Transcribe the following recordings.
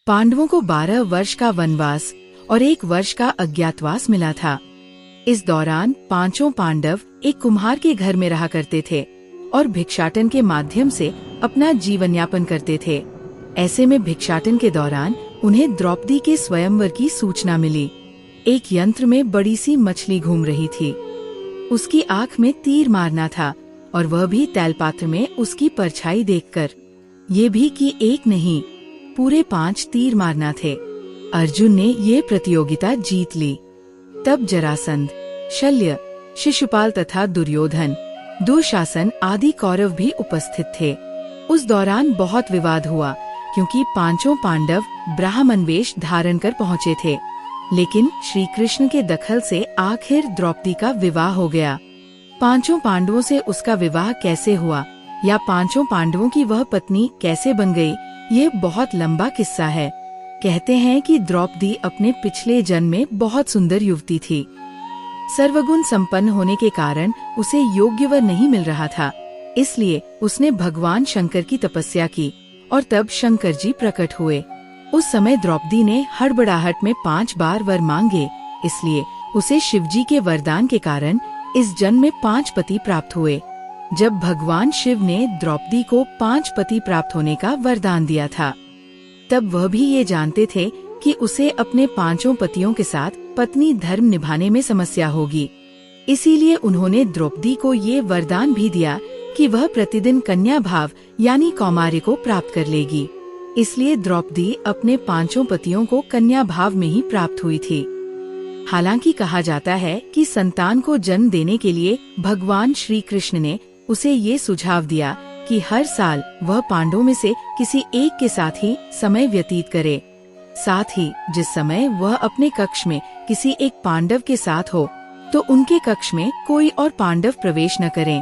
पांडवों को 12 वर्ष का वनवास और 1 वर्ष का अज्ञातवास मिला था। इस दौरान पांचों पांडव एक कुम्हार के घर में रहा करते थे और भिक्षाटन के माध्यम से अपना जीवन यापन करते थे। ऐसे में भिक्षाटन के दौरान उन्हें द्रौपदी के स्वयंवर की सूचना मिली। एक यंत्र में बड़ी सी मछली घूम रही थी। उसकी आंख में तीर मारना था और वह भी तैलपात्र में उसकी परछाई देखकर। ये भी कि एक नहीं, पूरे 5 तीर मारना थे। अर्जुन ने ये प्रतियोगिता जीत ली। तब जरासंध, शल्य, शिशुपाल तथा दुर्योधन, दुशासन आदि कौरव भी उपस्थित थे। उस दौरान बहुत विवाद हुआ क्योंकि पांचों पांडव ब्राह्मण वेश धारण कर पहुँचे थे। लेकिन श्री कृष्ण के दखल से आखिर द्रौपदी का विवाह हो गया। पांचों पांडवों से उसका विवाह कैसे हुआ या पांचों पांडवों की वह पत्नी कैसे बन गई, ये बहुत लंबा किस्सा है। कहते हैं कि द्रौपदी अपने पिछले जन्म में बहुत सुंदर युवती थी। सर्वगुण संपन्न होने के कारण उसे योग्य वर नहीं मिल रहा था। इसलिए उसने भगवान शंकर की तपस्या की और तब शंकर जी प्रकट हुए। उस समय द्रौपदी ने हड़बड़ाहट में 5 बार वर मांगे, इसलिए उसे शिवजी के वरदान के कारण इस जन्म में 5 पति प्राप्त हुए। जब भगवान शिव ने द्रौपदी को 5 पति प्राप्त होने का वरदान दिया था, तब वह भी ये जानते थे कि उसे अपने 5 पतियों के साथ पत्नी धर्म निभाने में समस्या होगी। इसीलिए उन्होंने द्रौपदी को ये वरदान भी दिया कि वह प्रतिदिन कन्या भाव यानी कौमार्य को प्राप्त कर लेगी। इसलिए द्रौपदी अपने 5 पतियों को कन्या भाव में ही प्राप्त हुई थी। हालांकि कहा जाता है कि संतान को जन्म देने के लिए भगवान श्री कृष्ण ने उसे ये सुझाव दिया कि हर साल वह पांडवों में से किसी एक के साथ ही समय व्यतीत करे। साथ ही जिस समय वह अपने कक्ष में किसी एक पांडव के साथ हो तो उनके कक्ष में कोई और पांडव प्रवेश न करें।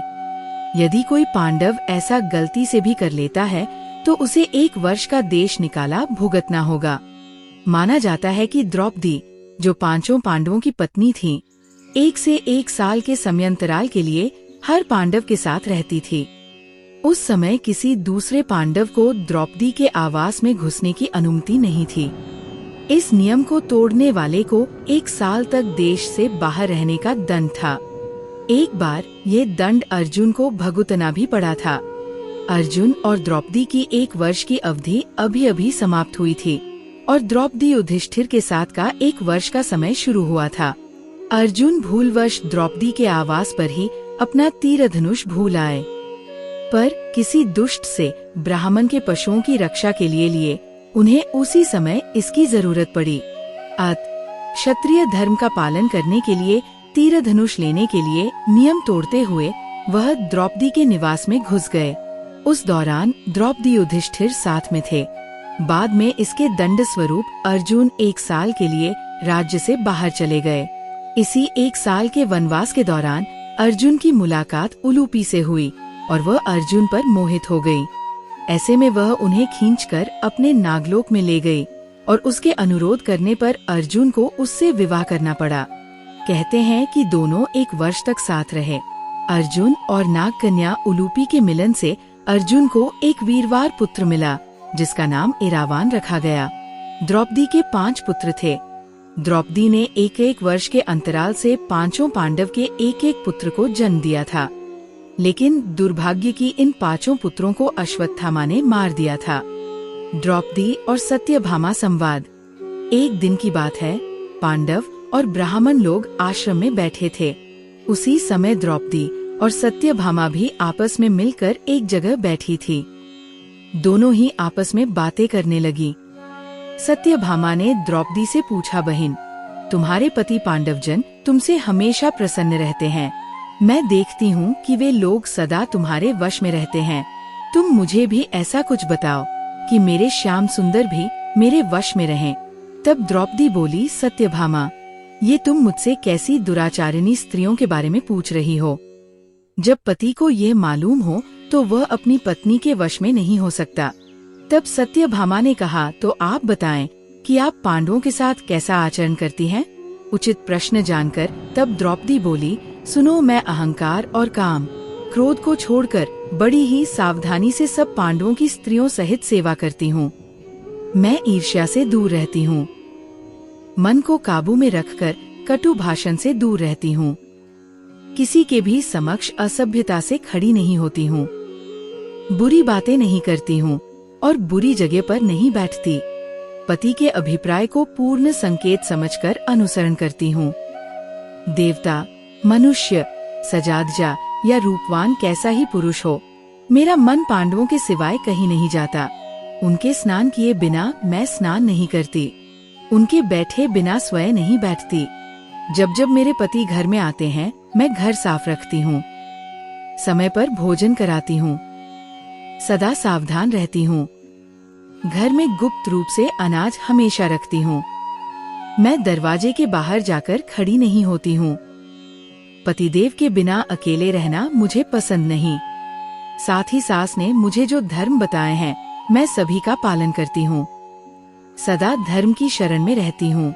यदि कोई पांडव ऐसा गलती से भी कर लेता है तो उसे 1 वर्ष का देश निकाला भुगतना होगा। माना जाता है कि द्रौपदी, जो 5 पांडवों की पत्नी थी, 1 से 1 साल के समयांतराल के लिए हर पांडव के साथ रहती थी। उस समय किसी दूसरे पांडव को द्रौपदी के आवास में घुसने की अनुमति नहीं थी। इस नियम को तोड़ने वाले को 1 साल तक देश से बाहर रहने का दंड था। एक बार ये दंड अर्जुन को भुगतना भी पड़ा था। अर्जुन और द्रौपदी की 1 वर्ष की अवधि अभी समाप्त हुई थी और द्रौपदी युधिष्ठिर के साथ का 1 वर्ष का समय शुरू हुआ था। अर्जुन भूलवश द्रौपदी के आवास पर ही अपना तीर धनुष भूल आए, पर किसी दुष्ट से ब्राह्मण के पशुओं की रक्षा के लिए उन्हें उसी समय इसकी जरूरत पड़ी। क्षत्रिय धर्म का पालन करने के लिए तीर धनुष लेने के लिए नियम तोड़ते हुए वह द्रौपदी के निवास में घुस गए। उस दौरान द्रौपदी युधिष्ठिर साथ में थे। बाद में इसके दंड स्वरूप अर्जुन 1 साल के लिए राज्य से बाहर चले गए। इसी 1 साल के वनवास के दौरान अर्जुन की मुलाकात उलूपी से हुई और वह अर्जुन पर मोहित हो गई। ऐसे में वह उन्हें खींचकर अपने नागलोक में ले गई और उसके अनुरोध करने पर अर्जुन को उससे विवाह करना पड़ा। कहते हैं कि दोनों 1 वर्ष तक साथ रहे। अर्जुन और नाग कन्या उलूपी के मिलन से अर्जुन को एक वीरवार पुत्र मिला, जिसका नाम इरावान रखा गया। द्रौपदी के 5 पुत्र थे। द्रौपदी ने 1-1 वर्ष के अंतराल से 5 पांडव के 1-1 पुत्र को जन्म दिया था। लेकिन दुर्भाग्य की इन 5 पुत्रों को अश्वत्थामा ने मार दिया था। द्रौपदी और सत्यभामा संवाद। एक दिन की बात है, पांडव और ब्राह्मण लोग आश्रम में बैठे थे। उसी समय द्रौपदी और सत्यभामा भी आपस में मिलकर एक जगह बैठी थी। दोनों ही आपस में बातें करने लगी। सत्यभामा ने द्रौपदी से पूछा, बहन, तुम्हारे पति पांडवजन तुमसे हमेशा प्रसन्न रहते हैं। मैं देखती हूँ कि वे लोग सदा तुम्हारे वश में रहते हैं। तुम मुझे भी ऐसा कुछ बताओ कि मेरे श्याम सुंदर भी मेरे वश में रहें। तब द्रौपदी बोली, सत्यभामा, ये तुम मुझसे कैसी दुराचारिणी स्त्रियों के बारे में पूछ रही हो? जब पति को यह मालूम हो तो वह अपनी पत्नी के वश में नहीं हो सकता। तब सत्यभामा ने कहा, तो आप बताएं कि आप पांडवों के साथ कैसा आचरण करती हैं? उचित प्रश्न जानकर तब द्रौपदी बोली, सुनो, मैं अहंकार और काम, क्रोध को छोड़कर बड़ी ही सावधानी से सब पांडवों की स्त्रियों सहित सेवा करती हूँ। मैं ईर्ष्या से दूर रहती हूँ। मन को काबू में रखकर कटु भाषण से दूर रहती हूँ। किसी के भी समक्ष असभ्यता से खड़ी नहीं होती हूँ। बुरी बातें नहीं करती हूँ और बुरी जगह पर नहीं बैठती। पति के अभिप्राय को पूर्ण संकेत समझकर अनुसरण करती हूँ। देवता, मनुष्य, सजादजा या रूपवान कैसा ही पुरुष हो, मेरा मन पांडवों के सिवाय कहीं नहीं जाता। उनके स्नान किए बिना मैं स्नान नहीं करती। उनके बैठे बिना स्वयं नहीं बैठती। जब जब मेरे पति घर में आते हैं, मैं घर साफ रखती हूँ, समय पर भोजन कराती हूँ, सदा सावधान रहती हूँ। घर में गुप्त रूप से अनाज हमेशा रखती हूँ। मैं दरवाजे के बाहर जाकर खड़ी नहीं होती हूँ। पतिदेव के बिना अकेले रहना मुझे पसंद नहीं। साथ ही सास ने मुझे जो धर्म बताए हैं, मैं सभी का पालन करती हूँ। सदा धर्म की शरण में रहती हूँ।